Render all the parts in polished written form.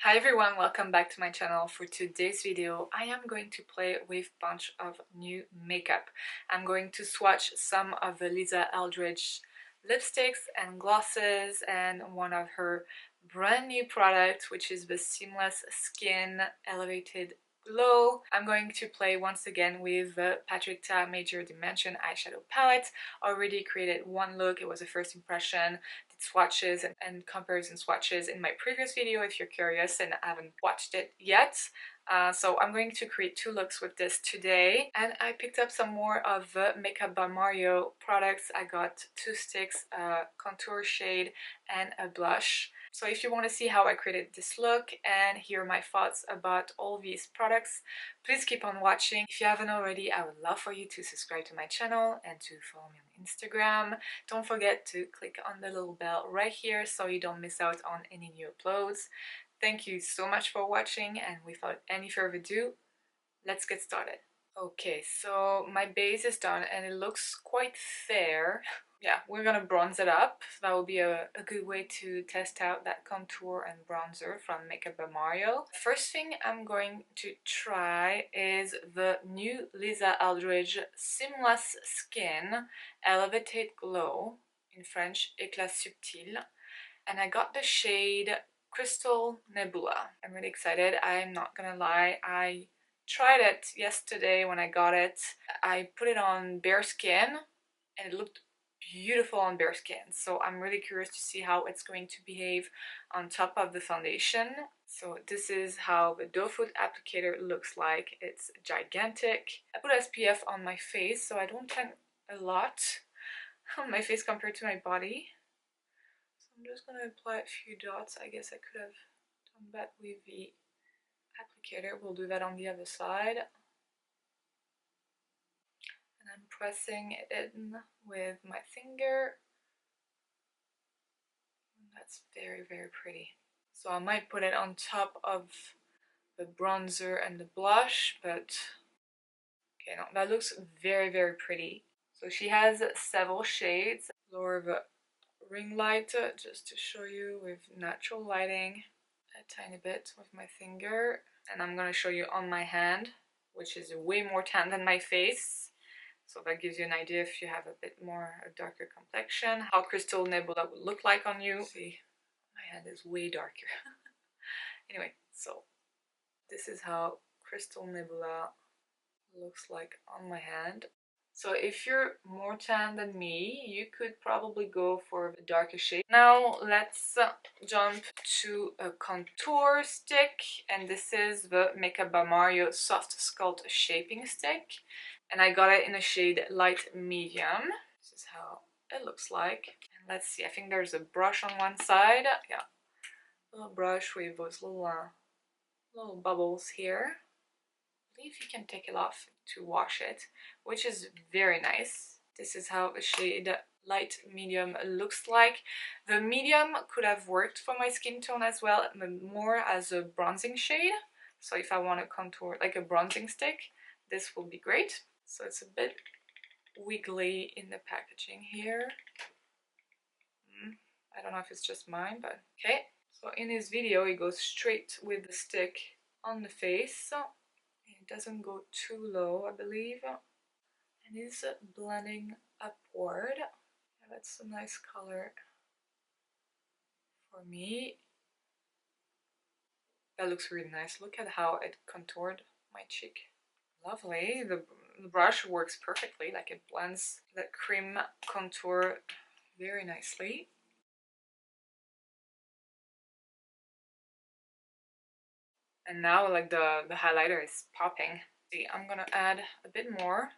Hi everyone, welcome back to my channel. For today's video, I am going to play with a bunch of new makeup. I'm going to swatch some of the Lisa Eldridge lipsticks and glosses and one of her brand new products, which is the Seamless Skin Elevated Glow. I'm going to play once again with the Patrick Ta Major Dimension eyeshadow palette. Already created one look, it was a first impression. Swatches and comparison swatches in my previous video if you're curious and haven't watched it yet. So I'm going to create two looks with this today, and I picked up some more of the Makeup by Mario products. I got two sticks, a contour shade and a blush. So if you want to see how I created this look and hear my thoughts about all these products, please keep on watching. If you haven't already, I would love for you to subscribe to my channel and to follow me on Instagram. Don't forget to click on the little bell right here so you don't miss out on any new uploads. Thank you so much for watching, and without any further ado, let's get started. Okay, so my base is done and it looks quite fair. Yeah, we're gonna bronze it up. That will be a good way to test out that contour and bronzer from Makeup by Mario. First thing I'm going to try is the new Lisa Eldridge Seamless Skin Elevated Glow, in French Éclat Subtil, and I got the shade Crystal Nebula. I'm really excited. I'm not gonna lie, I tried it yesterday when I got it. I put it on bare skin and it looked beautiful on bare skin, so I'm really curious to see how it's going to behave on top of the foundation. So this is how the doe foot applicator looks like. It's gigantic. I put SPF on my face so I don't tan a lot on my face compared to my body. So I'm just going to apply a few dots. I guess I could have done that with the applicator. We'll do that on the other side. And I'm pressing it in with my finger. And that's very, very pretty. So I might put it on top of the bronzer and the blush, but okay, no, that looks very, very pretty. So she has several shades. Lower the ring light just to show you with natural lighting a tiny bit with my finger, and I'm gonna show you on my hand, which is way more tan than my face, so that gives you an idea if you have a bit more a darker complexion, how Crystal Nebula would look like on you. See, my hand is way darker. Anyway, so this is how Crystal Nebula looks like on my hand. So if you're more tan than me, you could probably go for a darker shade. Now let's jump to a contour stick, and this is the Makeup by Mario Soft Sculpt Shaping Stick, and I got it in a shade light medium. This is how it looks like. And let's see, I think there's a brush on one side. Yeah, a little brush with those little bubbles here. I believe you can take it off to wash it, which is very nice. This is how the shade light medium looks like. The medium could have worked for my skin tone as well, but more as a bronzing shade. So if I want to contour like a bronzing stick, this will be great. So it's a bit wiggly in the packaging here. I don't know if it's just mine, but okay. So in this video, it goes straight with the stick on the face. It doesn't go too low, I believe, and it's blending upward. Yeah, that's a nice color for me. That looks really nice. Look at how it contoured my cheek. Lovely. The brush works perfectly, like it blends the cream contour very nicely. And now like the highlighter is popping. See, I'm gonna add a bit more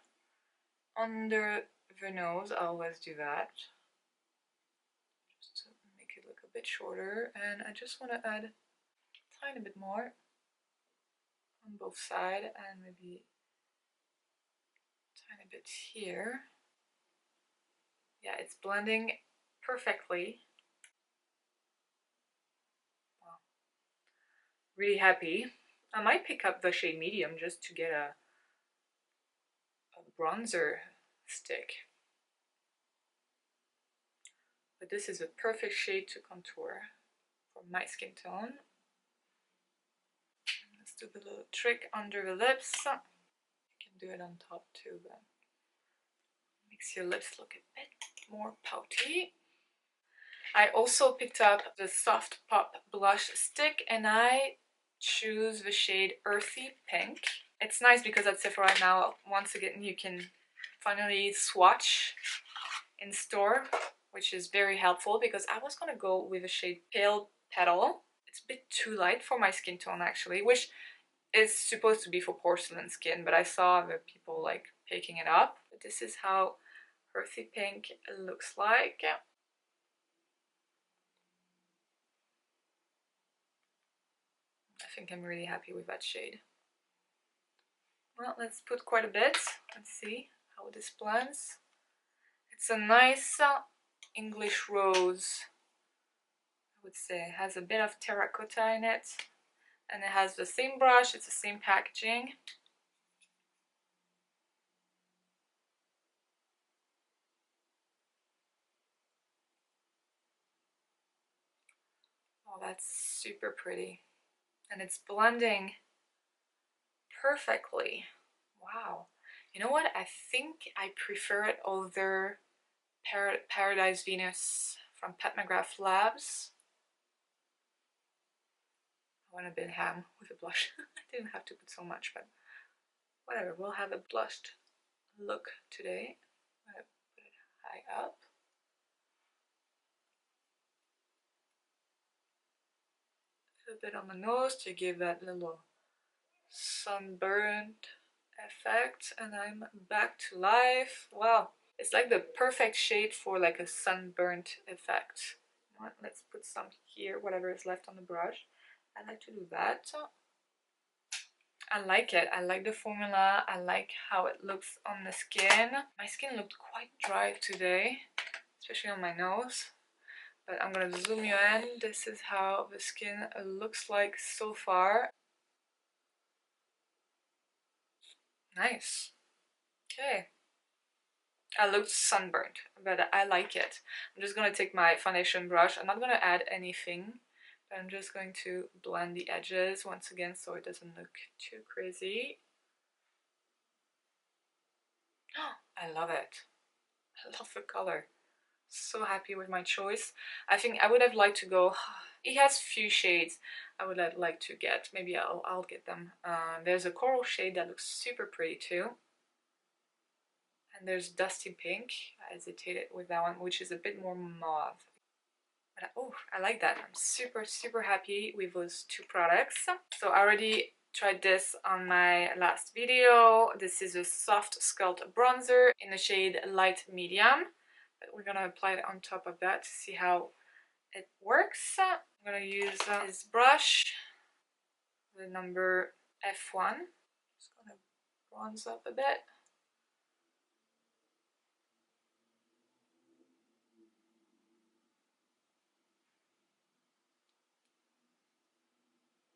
under the nose. I always do that, just to make it look a bit shorter. And I just want to add a tiny bit more on both sides, and maybe a tiny bit here. Yeah, it's blending perfectly. Wow. Really happy. I might pick up the shade medium just to get a bronzer stick. But this is a perfect shade to contour for my skin tone. do the little trick under the lips. You can do it on top too, but makes your lips look a bit more pouty. I also picked up the Soft Pop blush stick and I choose the shade Earthy Pink. It's nice because at Sephora now, once again, you can finally swatch in store, which is very helpful because I was gonna go with the shade Pale Petal. It's a bit too light for my skin tone actually, which is supposed to be for porcelain skin, but I saw the people like picking it up. But this is how Earthy Pink looks like. I think I'm really happy with that shade. Well, let's put quite a bit. Let's see how this blends. It's a nice English rose, I would say. It has a bit of terracotta in it. And it has the same brush, it's the same packaging. Oh, that's super pretty. And it's blending perfectly. Wow. You know what? I think I prefer it over Paradise Venus from Pat McGrath Labs. I went a bit ham with the blush. I didn't have to put so much, but whatever. We'll have a blushed look today. I'm gonna put it high up. A bit on the nose to give that little sunburned effect, and I'm back to life. Wow, it's like the perfect shade for like a sunburnt effect. Let's put some here, whatever is left on the brush. I like to do that. I like it. I like the formula. I like how it looks on the skin. My skin looked quite dry today, especially on my nose. But I'm gonna zoom you in. This is how the skin looks like so far. Nice. Okay. I looked sunburned, but I like it. I'm just gonna take my foundation brush. I'm not gonna add anything, but I'm just going to blend the edges once again so it doesn't look too crazy. Oh, I love it. I love the color. So happy with my choice. I think I would have liked to go. It has few shades I would have liked to get. Maybe I'll get them. There's a coral shade that looks super pretty too. And there's Dusty Pink. I hesitated with that one, which is a bit more mauve. But oh, I like that. I'm super happy with those two products. So I already tried this on my last video. This is a Soft Sculpt bronzer in the shade Light Medium. But we're gonna apply it on top of that to see how it works. I'm gonna use this brush, the number F1. Just gonna bronze up a bit.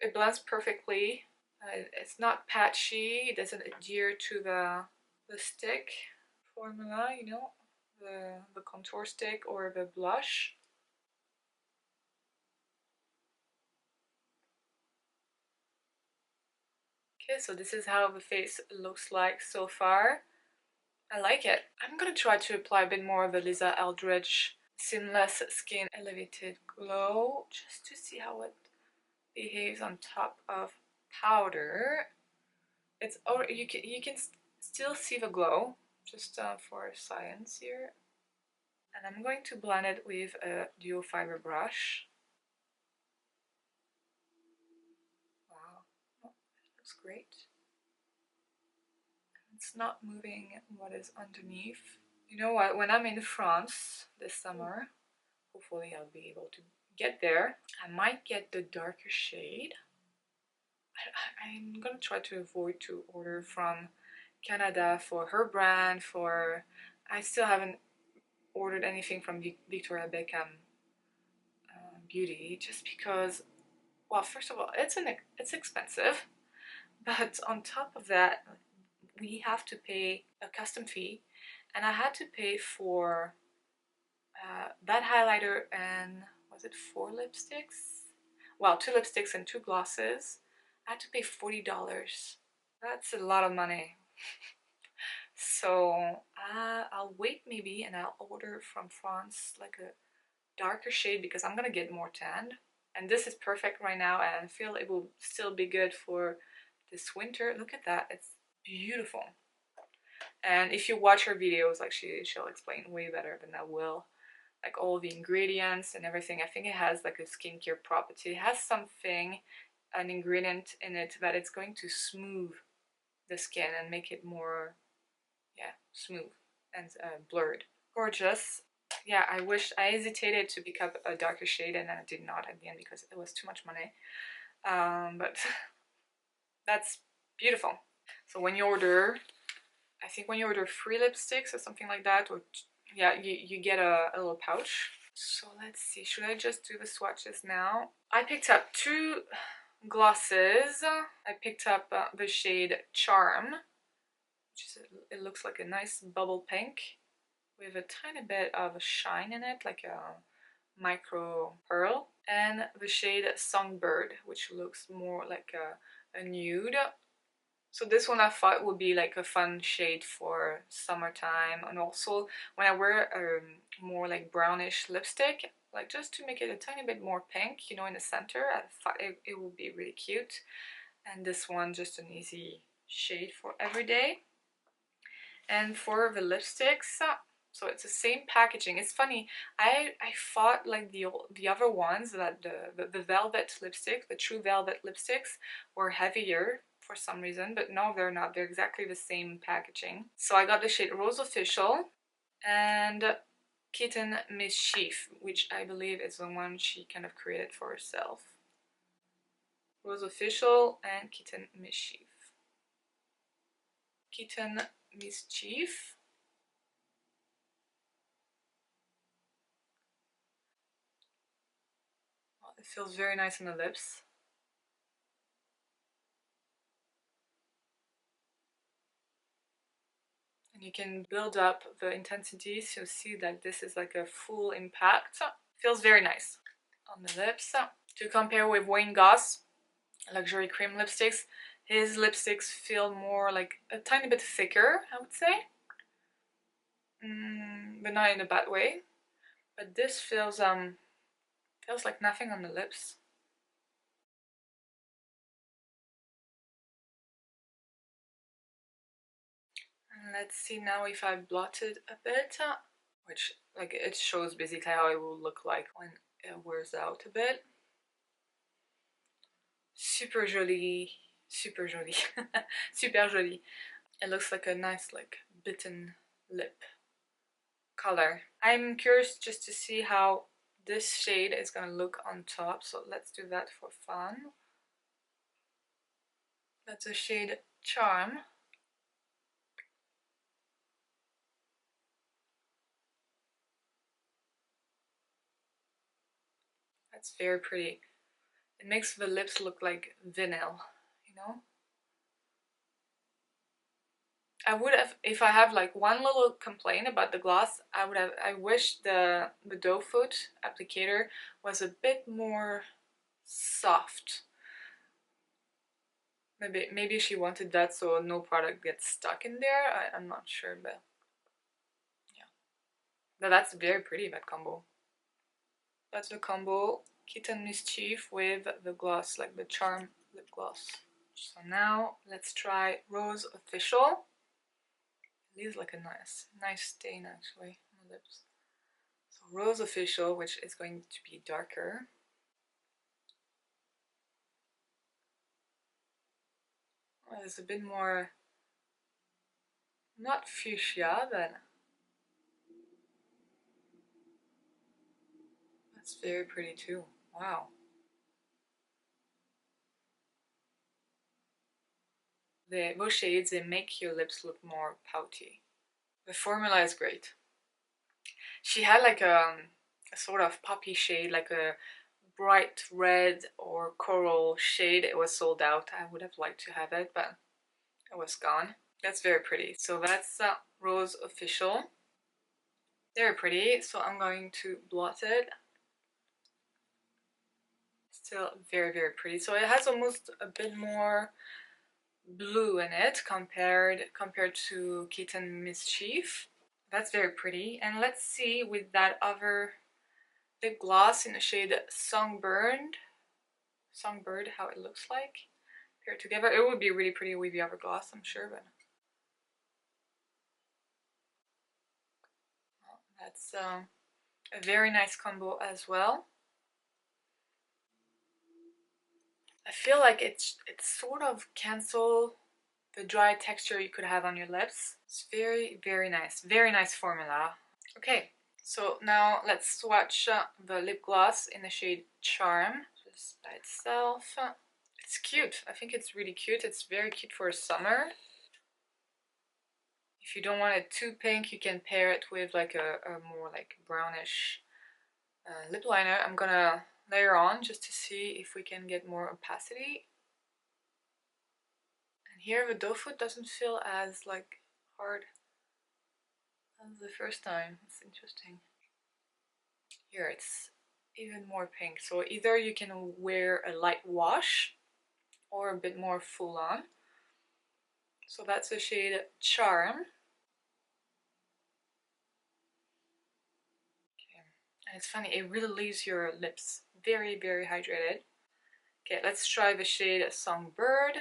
It blends perfectly. It's not patchy. It doesn't adhere to the stick formula, you know, the contour stick or the blush. Okay, so this is how the face looks like so far. I like it. I'm gonna try to apply a bit more of the Lisa Eldridge Seamless Skin Elevated Glow just to see how it behaves on top of powder. It's you can still see the glow, just for science here. And I'm going to blend it with a dual fiber brush. Wow, oh, that looks great. It's not moving what is underneath. You know what, when I'm in France this summer, hopefully I'll be able to get there, I might get the darker shade. I'm gonna try to avoid to order from Canada for her brand. I still haven't ordered anything from Victoria Beckham Beauty, just because, well, first of all, it's expensive, but on top of that, we have to pay a custom fee, and I had to pay for that highlighter and was it 4 lipsticks? Well, 2 lipsticks and 2 glosses. I had to pay $40. That's a lot of money. So I'll wait maybe, and I'll order from France like a darker shade because I'm gonna get more tanned. And this is perfect right now, and I feel it will still be good for this winter. Look at that, it's beautiful. And if you watch her videos, like she'll explain way better than I will, like all the ingredients and everything. I think it has like a skincare property. It has something, an ingredient in it that it's going to smooth the skin and make it more, yeah, smooth and blurred. Gorgeous. Yeah, I hesitated to pick up a darker shade, and I did not at the end because it was too much money. But that's beautiful. So when you order, I think when you order 3 lipsticks or something like that, or yeah, you get a little pouch. So let's see, should I just do the swatches now? I picked up 2 glosses. I picked up the shade Charm, which is, it looks like a nice bubble pink with a tiny bit of a shine in it, like a micro pearl, and the shade Songbird, which looks more like a nude. So this one I thought would be like a fun shade for summertime, and also when I wear more like brownish lipstick, like just to make it a tiny bit more pink, you know, in the center, I thought it would be really cute. And this one, just an easy shade for everyday. And for the lipsticks, so it's the same packaging. It's funny, I thought like the other ones, that the velvet lipstick, the true velvet lipsticks, were heavier for some reason, but no, they're not. They're exactly the same packaging. So I got the shade Rose Official and Kitten Mischief, which I believe is the one she kind of created for herself. Rose Official and Kitten Mischief. Kitten Mischief. Oh, it feels very nice on the lips. And you can build up the intensity, so see that this is like a full impact. Feels very nice on the lips. To compare with Wayne Goss luxury cream lipsticks, his lipsticks feel more like a tiny bit thicker, I would say, but not in a bad way. But this feels like nothing on the lips. And let's see now if I blotted a bit, which like it shows basically how it will look like when it wears out a bit. Super joli, super joli, super joli. It looks like a nice like bitten lip color. I'm curious just to see how this shade is gonna look on top, so let's do that for fun. That's a shade Charm. That's very pretty. It makes the lips look like vinyl, you know? I would have, if I have like one little complaint about the gloss, I wish the doe foot applicator was a bit more soft. Maybe she wanted that so no product gets stuck in there. I'm not sure, but yeah. But that's very pretty, that combo. That's the combo Kitten Mischief with the gloss, like the Charm lip gloss. So now let's try Rose Official. It leaves like a nice stain actually on the lips. So Rose Official, which is going to be darker. Oh, it's a bit more, not fuchsia, but that's very pretty too. Wow. Those shades, they make your lips look more pouty. The formula is great. She had like a sort of poppy shade, like a bright red or coral shade. It was sold out. I would have liked to have it, but it was gone. That's very pretty. So that's Rose Official. Very pretty. So I'm going to blot it. Still very, very pretty. So it has almost a bit more blue in it compared to Kitten Mischief. That's very pretty. And let's see with that other lip gloss in the shade Songbird how it looks like paired together. It would be really pretty with the other gloss, I'm sure, but that's a very nice combo as well. I feel like it's sort of cancel the dry texture you could have on your lips. It's very, very nice. Very nice formula. Okay, so now let's swatch the lip gloss in the shade Charm, just by itself. It's cute. I think it's really cute. It's very cute for summer. If you don't want it too pink, you can pair it with like a more like brownish lip liner. I'm gonna layer on just to see if we can get more opacity. And here the doe foot doesn't feel as like hard as the first time. It's interesting. Here it's even more pink. So either you can wear a light wash or a bit more full on. So that's the shade Charm. Okay. And it's funny, it really leaves your lips very, very hydrated. Okay, let's try the shade Songbird.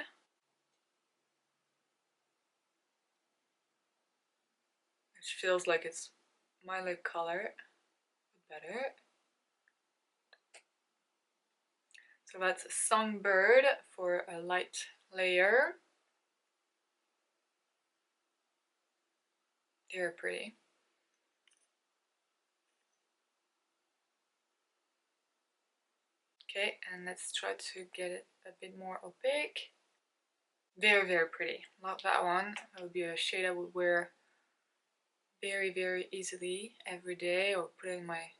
Which feels like it's my lip color better. So that's Songbird for a light layer. They're pretty. Okay, and let's try to get it a bit more opaque. Very, very pretty. Love that one. That would be a shade I would wear very, very easily every day or put it in my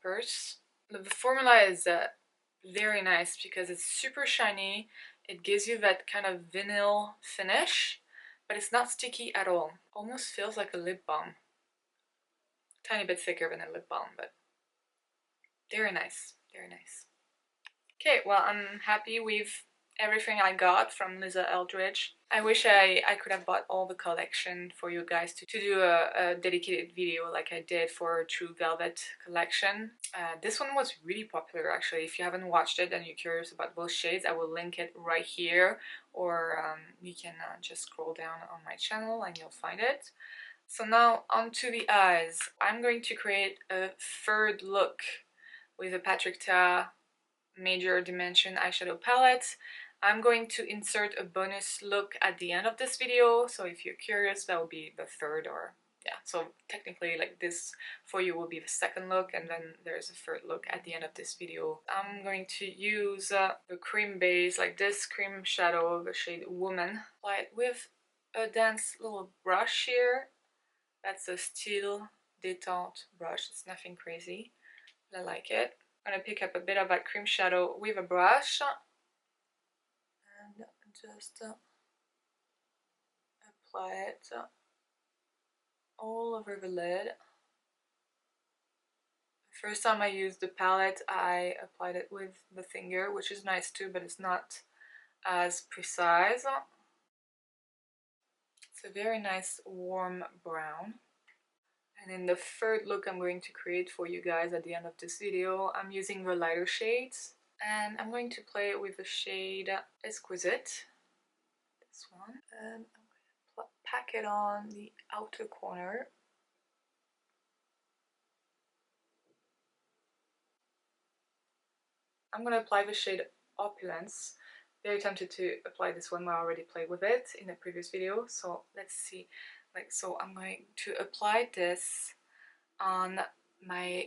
purse. The formula is very nice because it's super shiny. It gives you that kind of vinyl finish, but it's not sticky at all. Almost feels like a lip balm. Tiny bit thicker than a lip balm, but very nice, very nice. Okay, well, I'm happy with everything I got from Lisa Eldridge. I wish I could have bought all the collection for you guys to do a dedicated video like I did for True Velvet collection. This one was really popular actually. If you haven't watched it and you're curious about both shades, I will link it right here, or you can just scroll down on my channel and you'll find it. So now onto the eyes. I'm going to create a third look with a Patrick Ta Major Dimension eyeshadow palette. I'm going to insert a bonus look at the end of this video, so if you're curious, that will be the third, or yeah, so technically like this for you will be the second look, and then there's a third look at the end of this video. I'm going to use the cream base, like this cream shadow, the shade Woman, apply it with a dense little brush here. That's a Steel Détente brush. It's nothing crazy, but I like it. I'm going to pick up a bit of that cream shadow with a brush and just apply it all over the lid. The first time I used the palette, I applied it with the finger, which is nice too, but it's not as precise. It's a very nice warm brown. And in the third look I'm going to create for you guys at the end of this video, I'm using the lighter shades. And I'm going to play with the shade Exquisite, this one. And I'm going to pack it on the outer corner. I'm going to apply the shade Opulence. Very tempted to apply this one, but I already played with it in the previous video. So let's see. So I'm going to apply this on my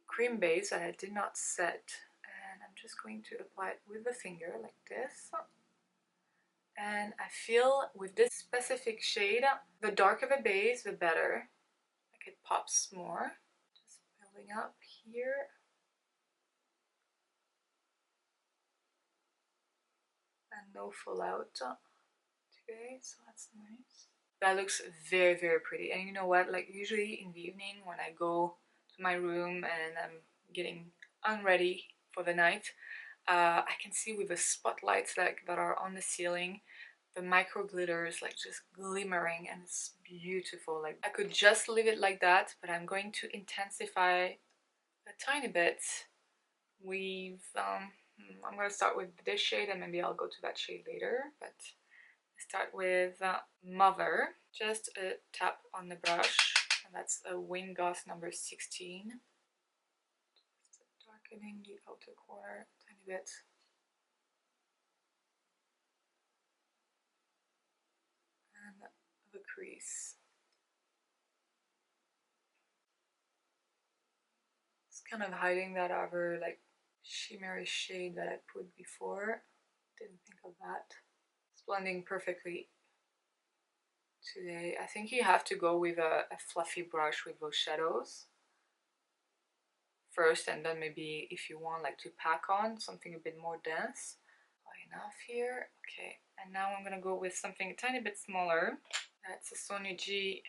cream base that I did not set. And I'm just going to apply it with the finger like this. And I feel with this specific shade, the darker the base, the better. Like it pops more. Just building up here. And no fallout today, so that's nice. That looks very, very pretty. And you know what, like usually in the evening when I go to my room and I'm getting unready for the night, I can see with the spotlights like that are on the ceiling, the micro glitters like just glimmering, and it's beautiful. Like I could just leave it like that, but I'm going to intensify a tiny bit with I'm gonna start with this shade and maybe I'll go to that shade later, but start with Mother. Just a tap on the brush, and that's a Wing Gloss number 16. Just darkening the outer corner a tiny bit. And the crease. It's kind of hiding that other like shimmery shade that I put before. Didn't think of that. It's blending perfectly today. I think you have to go with a fluffy brush with those shadows first, and then maybe if you want like to pack on something a bit more dense. Enough here. Okay, and now I'm gonna go with something a tiny bit smaller. That's a Sony G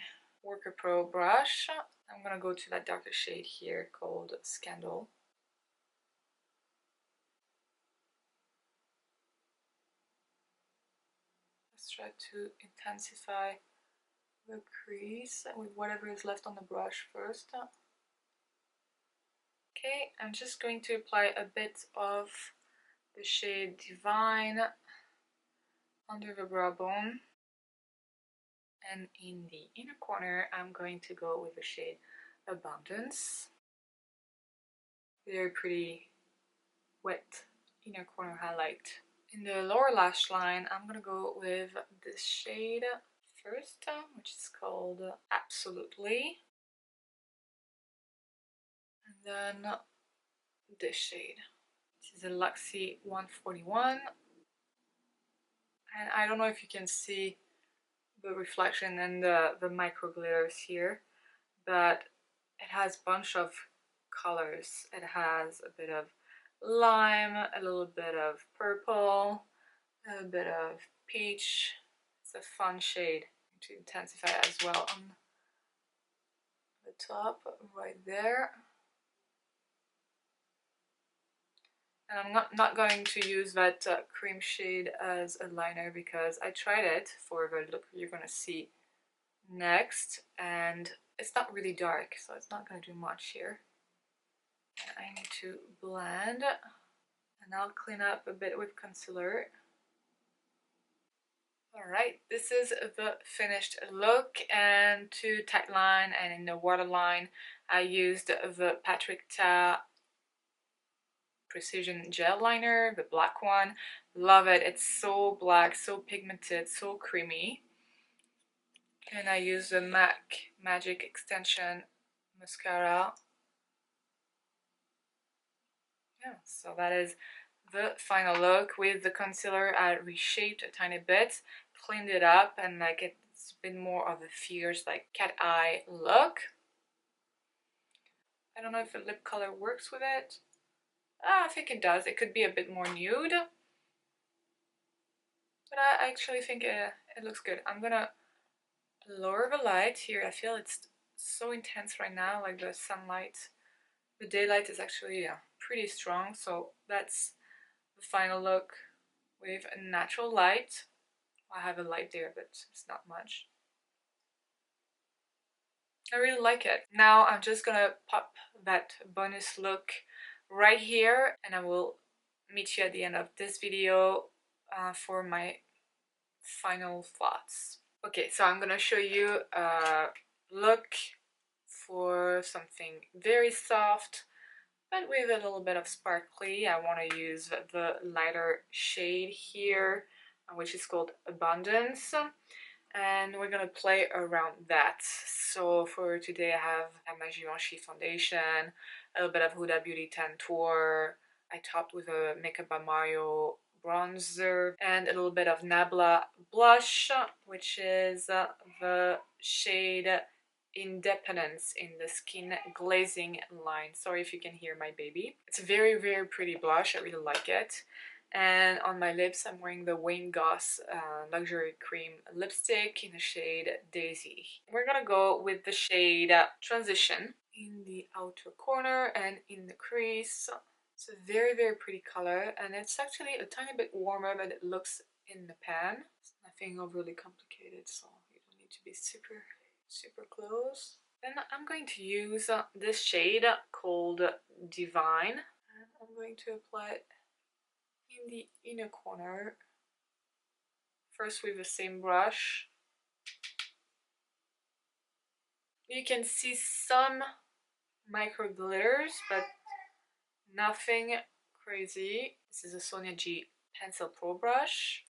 Worker Pro brush. I'm gonna go to that darker shade here called Scandal. Let's try to intensify the crease with whatever is left on the brush first. Okay, I'm just going to apply a bit of the shade Divine under the brow bone. And in the inner corner, I'm going to go with the shade Abundance. Very pretty wet inner corner highlight. In the lower lash line, I'm gonna go with this shade first, which is called Absolutely. And then this shade. This is a Luxie 141. And I don't know if you can see the reflection and the micro glitters here, but it has a bunch of colors. It has a bit of lime, a little bit of purple, a bit of peach. It's a fun shade to intensify as well on the top right there. And I'm not going to use that cream shade as a liner because I tried it for the look you're gonna see next, and it's not really dark, so it's not gonna do much here. And I need to blend, and I'll clean up a bit with concealer. Alright, this is the finished look, and to tightline and in the waterline I used the Patrick Ta Precision Gel Liner, the black one. Love it, it's so black, so pigmented, so creamy. And I used the MAC Magic Extension Mascara. Yeah, so that is the final look. With the concealer I reshaped a tiny bit, cleaned it up, and like it's been more of a fierce like cat eye look. I don't know if the lip color works with it. I think it does. It could be a bit more nude, but I actually think it looks good. I'm gonna lower the light here. I feel it's so intense right now, like the sunlight. The daylight is actually pretty strong, so that's the final look with a natural light. I have a light there, but it's not much. I really like it. Now I'm just gonna pop that bonus look right here, and I will meet you at the end of this video for my final thoughts. Okay, so I'm gonna show you a look for something very soft but with a little bit of sparkly. I want to use the lighter shade here, which is called Abundance, and we're gonna play around that. So for today I have my Givenchy foundation, a little bit of Huda Beauty Tantour. I topped with a Makeup by Mario bronzer and a little bit of Nebula blush, which is the shade Independence in the Skin Glazing line. Sorry if you can hear my baby. It's a very, very pretty blush. I really like it. And on my lips, I'm wearing the Wayne Goss Luxury Cream Lipstick in the shade Daisy. We're gonna go with the shade Transition in the outer corner and in the crease. It's a very, very pretty color, and it's actually a tiny bit warmer than it looks in the pan. It's nothing overly complicated, so you don't need to be super, super close. Then I'm going to use this shade called Divine, and I'm going to apply it in the inner corner. First with the same brush. You can see some micro glitters, but nothing crazy. This is a Sonia G Pencil Pro brush.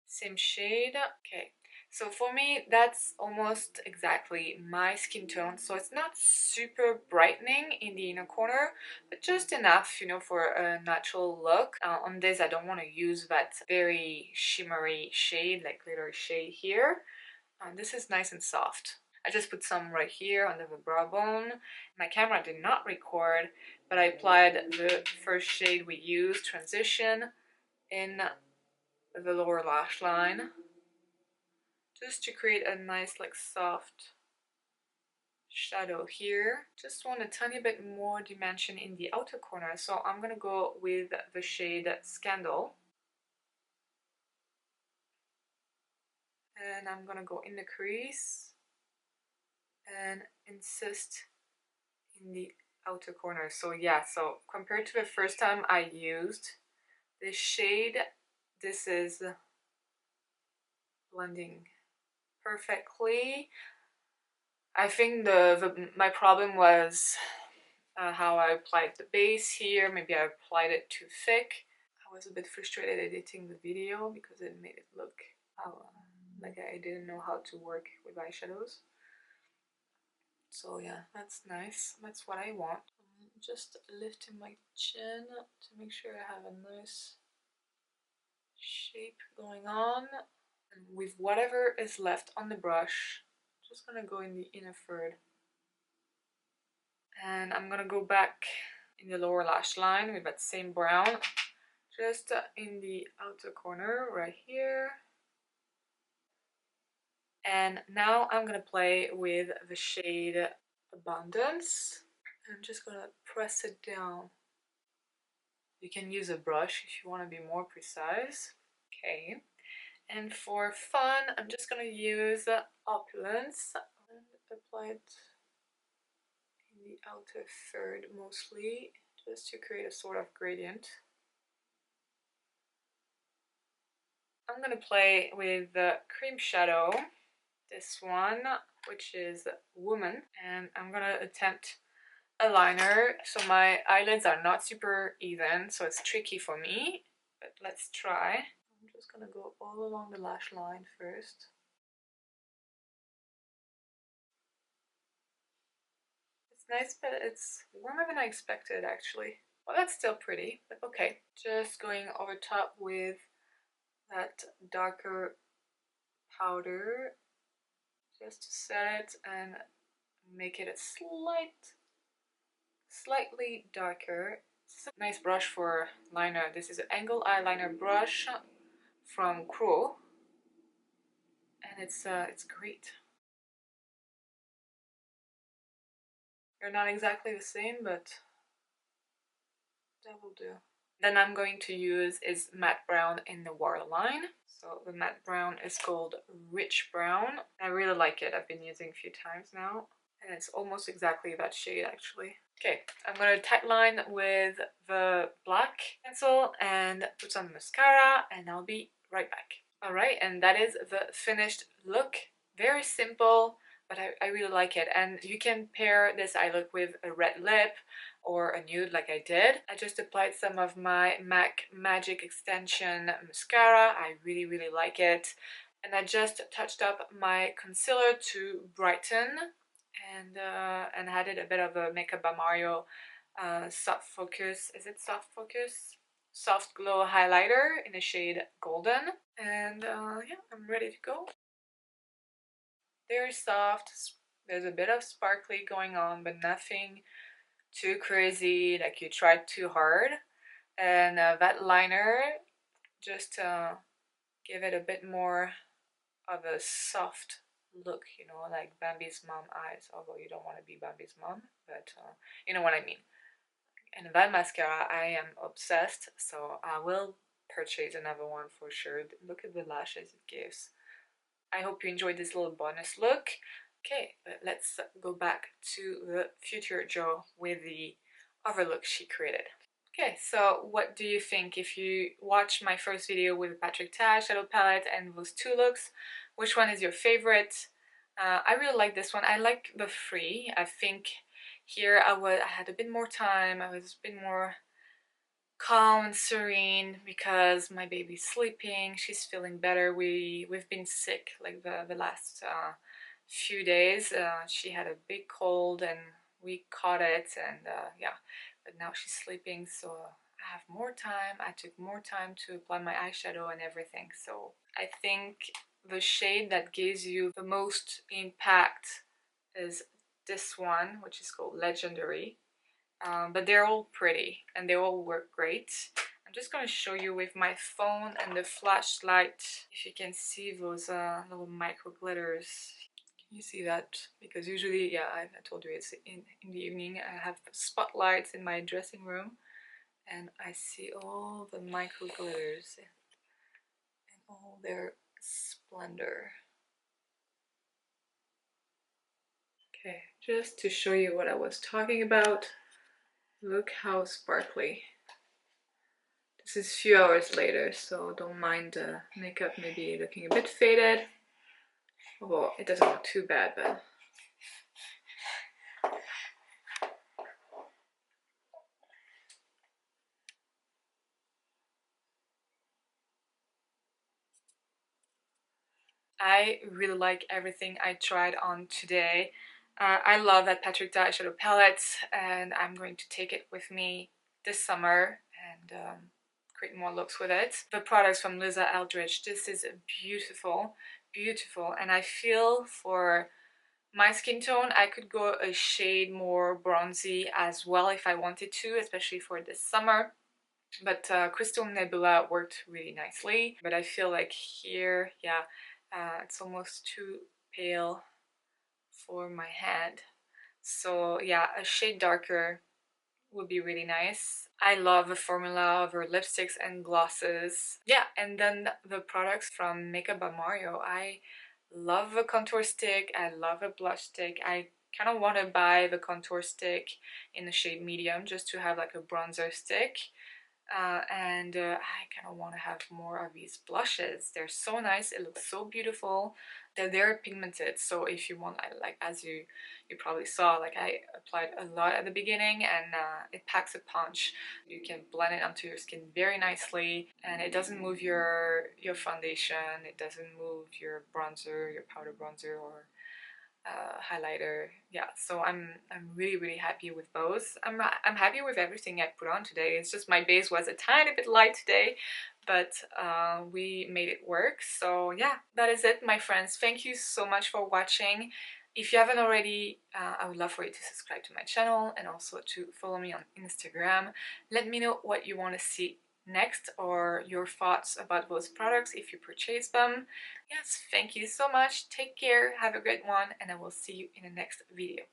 Same shade. Okay, so for me that's almost exactly my skin tone, so it's not super brightening in the inner corner, but just enough, you know, for a natural look. On this I don't want to use that very shimmery shade, like glittery shade here. This is nice and soft. I just put some right here under the brow bone. My camera did not record, but I applied the first shade we used, Transition, in the lower lash line, just to create a nice, like, soft shadow here. Just want a tiny bit more dimension in the outer corner, so I'm gonna go with the shade Scandal. And I'm gonna go in the crease and insist in the outer corner. So yeah, so compared to the first time I used this shade, this is blending perfectly. I think my problem was how I applied the base here. Maybe I applied it too thick. I was a bit frustrated editing the video because it made it look like I didn't know how to work with eyeshadows. So yeah, that's nice. That's what I want. I'm just lifting my chin to make sure I have a nice shape going on. And with whatever is left on the brush, I'm just gonna go in the inner third. And I'm gonna go back in the lower lash line with that same brown, just in the outer corner right here. And now I'm gonna play with the shade Abundance. I'm just gonna press it down. You can use a brush if you want to be more precise. Okay, and for fun, I'm just gonna use Opulence and apply it in the outer third mostly, just to create a sort of gradient. I'm gonna play with the cream shadow, this one, which is Woman, and I'm gonna attempt a liner. So my eyelids are not super even, so it's tricky for me, but let's try. I'm just gonna go all along the lash line first. It's nice, but it's warmer than I expected actually. Well, that's still pretty, but okay. Just going over top with that darker powder just to set it and make it a slightly darker. It's a nice brush for liner. This is an angle eyeliner brush from Crow, and it's great. They're not exactly the same, but that will do. Then I'm going to use is matte brown in the waterline. So the matte brown is called Rich Brown. I really like it. I've been using a few times now, and it's almost exactly that shade actually. Okay, I'm gonna tightline with the black pencil and put some mascara, and I'll be right back. Alright, and that is the finished look. Very simple, but I really like it. And you can pair this eye look with a red lip or a nude like I did. I just applied some of my MAC Magic Extension mascara. I really like it. And I just touched up my concealer to brighten and added a bit of a Makeup by Mario Soft Focus. Is it Soft Focus? Soft Glow highlighter in the shade Golden. And yeah, I'm ready to go. Very soft. There's a bit of sparkly going on, but nothing too crazy, like you tried too hard. And that liner just give it a bit more of a soft look, you know, like Bambi's mom eyes, although you don't want to be Bambi's mom, but you know what I mean. And that mascara, I am obsessed, so I will purchase another one for sure. Look at the lashes it gives. I hope you enjoyed this little bonus look. Okay, but let's go back to the future Jo with the other look she created. Okay, so what do you think if you watch my first video with Patrick Ta shadow palette and those two looks? Which one is your favorite? I really like this one. I like the three. I think here I had a bit more time. I was a bit more calm and serene because my baby's sleeping. She's feeling better. We've been sick like the last few days. She had a big cold and we caught it, and yeah, but now she's sleeping, so I have more time. I took more time to apply my eyeshadow and everything. So I think the shade that gives you the most impact is this one, which is called Legendary. But they're all pretty and they all work great. I'm just going to show you with my phone and the flashlight if you can see those little micro glitters. Can you see that? Because usually, yeah, I told you it's in the evening. I have spotlights in my dressing room and I see all the micro glitters and all their splendor. Okay, just to show you what I was talking about, look how sparkly. This is a few hours later, so don't mind the makeup maybe looking a bit faded. Well, it doesn't look too bad, but I really like everything I tried on today. I love that Patrick Ta eyeshadow palette, and I'm going to take it with me this summer and create more looks with it. The products from Lisa Eldridge, this is beautiful, beautiful, and I feel for my skin tone, I could go a shade more bronzy as well if I wanted to, especially for this summer. But Crystal Nebula worked really nicely. But I feel like here, yeah, it's almost too pale for my hand. So yeah, a shade darker would be really nice. I love the formula of her lipsticks and glosses. Yeah, and then the products from Makeup by Mario. I love the contour stick. I love a blush stick. I kind of want to buy the contour stick in the shade medium just to have like a bronzer stick. And I kind of want to have more of these blushes. They're so nice. It looks so beautiful. They're pigmented, so if you want, like as you probably saw, like I applied a lot at the beginning, and it packs a punch. You can blend it onto your skin very nicely, and it doesn't move your foundation. It doesn't move your bronzer, your powder bronzer, or highlighter. Yeah, so I'm really happy with both. I'm happy with everything I put on today. It's just my base was a tiny bit light today, but we made it work. So yeah, that is it, my friends. Thank you so much for watching. If you haven't already, I would love for you to subscribe to my channel and also to follow me on Instagram. Let me know what you want to see next or your thoughts about those products if you purchase them. Yes, thank you so much. Take care, have a great one, and I will see you in the next video.